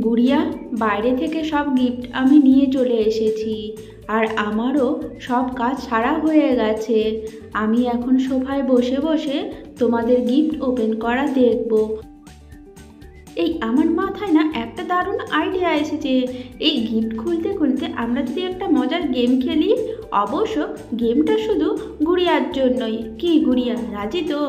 গুড়িয়া, বাইরে থেকে সব গিফট আমি নিয়ে চলে এসেছি, আর আমারও সব কাজ সারা হয়ে গেছে। আমি এখন সোফায় বসে বসে তোমাদের গিফট ওপেন করা দেখব। এই আমার মাথায় না একটা দারুণ আইডিয়া এসেছে। এই গিফট খুলতে খুলতে আমরা যদি একটা মজার গেম খেলি, অবশ্য গেমটা শুধু গুড়িয়ার জন্যই। কি গুড়িয়া, রাজি তো?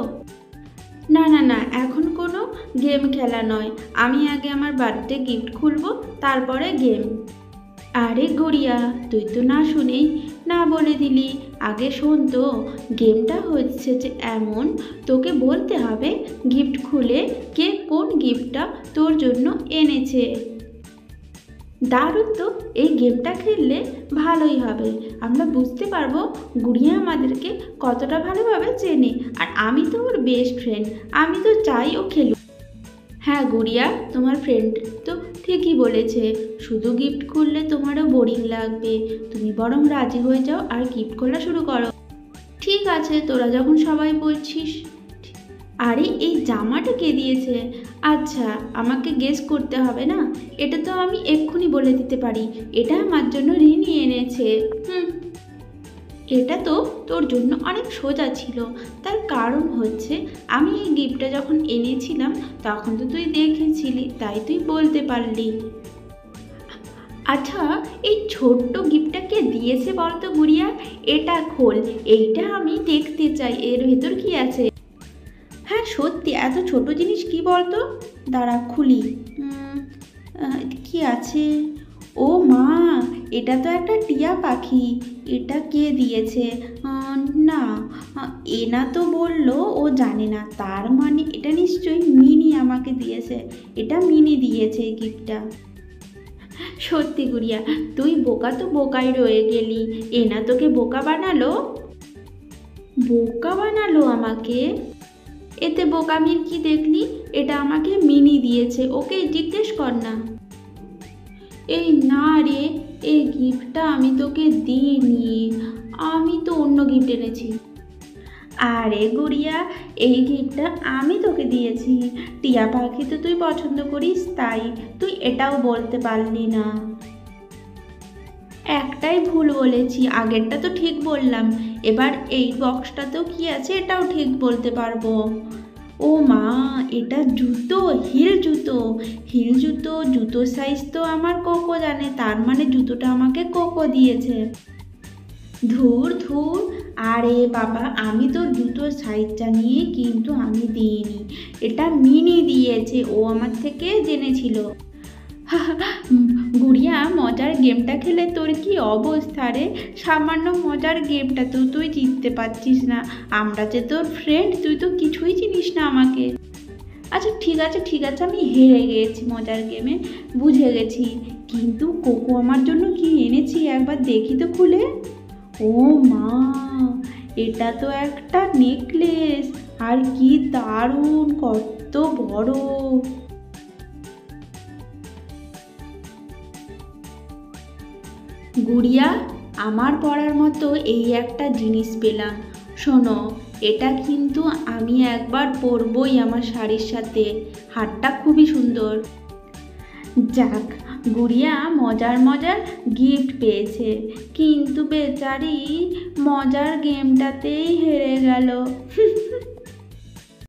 না না না, এখন কোনো গেম খেলা নয়, আমি আগে আমার বার্থডে গিফট খুলবো, তারপরে গেম। আরে গড়িয়া, তুই তো না শুনেই না বলে দিলি। আগে শোন তো, গেমটা হচ্ছে যে এমন, তোকে বলতে হবে গিফট খুলে কে কোন গিফটটা তোর জন্য এনেছে। দারুণ তো, এই গেমটা খেললে ভালোই হবে। আমরা বুঝতে পারবো গুড়িয়া আমাদেরকে কতটা ভালোভাবে চেনে, আর আমি তো ওর বেস্ট ফ্রেন্ড, আমি তো চাই ও খেলুক। হ্যাঁ গুড়িয়া, তোমার ফ্রেন্ড তো ঠিকই বলেছে, শুধু গিফট খুললে তোমারও বোরিং লাগবে। তুমি বরং রাজি হয়ে যাও আর গিফট খোলা শুরু করো। ঠিক আছে, তোরা যখন সবাই বলছিস। আরে এই জামাটা কে দিয়েছে? আচ্ছা, আমাকে গেস করতে হবে না, এটা তো আমি এক্ষুনি বলে দিতে পারি, এটা আমার জন্য রিনি এনেছে। হুম, এটা তো তোর জন্য অনেক সোজা ছিল। তার কারণ হচ্ছে, আমি এই গিফটটা যখন এনেছিলাম তখন তো তুই দেখেছিলি, তাই তুই বলতে পারলি। আচ্ছা, এই ছোট্ট গিফটটা কে দিয়েছে বলতো গুড়িয়া? এটা খোল, এইটা আমি দেখতে চাই এর ভেতর কি আছে। হ্যাঁ সত্যি, এত ছোট জিনিস কি বলতো? দাঁড়া খুলি। কি আছে? ও মা, এটা তো একটা টিয়া পাখি। এটা কে দিয়েছে? না, এনা তো বললো ও জানে না, তার মানে এটা নিশ্চয়ই মিনি আমাকে দিয়েছে। এটা মিনি দিয়েছে এই গিফটটা। সত্যি গুড়িয়া, তুই বোকা তো বোকাই রয়ে গেলি। এনা তোকে বোকা বানালো? বোকা বানালো আমাকে? এতে বোকামির কি দেখলি? এটা আমাকে মিনি দিয়েছে, ওকে জিজ্ঞেস কর না। এই না রে, এই গিফটটা আমি তোকে দিইনি, আমি তো অন্য গিফট এনেছি। আরে গুড়িয়া, এই গিফটটা আমি তোকে দিয়েছি। টিয়া পাখি তো তুই পছন্দ করিস, তাই তুই এটাও বলতে পারলি না। একটাই ভুল বলেছি, আগেরটা তো ঠিক বললাম, এবার এই বক্সটাতেও কি আছে এটাও ঠিক বলতে পারবো। ও মা, এটা জুতো, হিল জুতো। হিল জুতো, জুতোর সাইজ তো আমার কোকো জানে, তার মানে জুতোটা আমাকে কোকো দিয়েছে। ধুর ধুর, আরে বাবা, আমি তো জুতোর সাইজটা নিয়ে কিন্তু আমি দিইনি, এটা মিনি দিয়েছে, ও আমার থেকে জেনেছিল। গুড়িয়া, মজার গেমটা খেলে তোর কি অবস্থা রে? সামান্য মজার গেমটা তো তুই জিততে পারছিস না। আমরা যে তোর ফ্রেন্ড, তুই তো কিছুই চিনিস না আমাকে। আচ্ছা ঠিক আছে ঠিক আছে, আমি হেরে গেছি মজার গেমে, বুঝে গেছি। কিন্তু কোকো আমার জন্য কি এনেছি একবার দেখি তো খুলে। ও মা, এটা তো একটা নেকলেস, আর কি দারুণ, কত বড়। গুড়িয়া, আমার পড়ার মতো এই একটা জিনিস পেলাম, শোনো। এটা কিন্তু আমি একবার পরবই আমার শাড়ির সাথে, হারটা খুবই সুন্দর। যাক, গুড়িয়া মজার মজার গিফট পেয়েছে, কিন্তু বেচারি মজার গেমটাতেই হেরে গেল।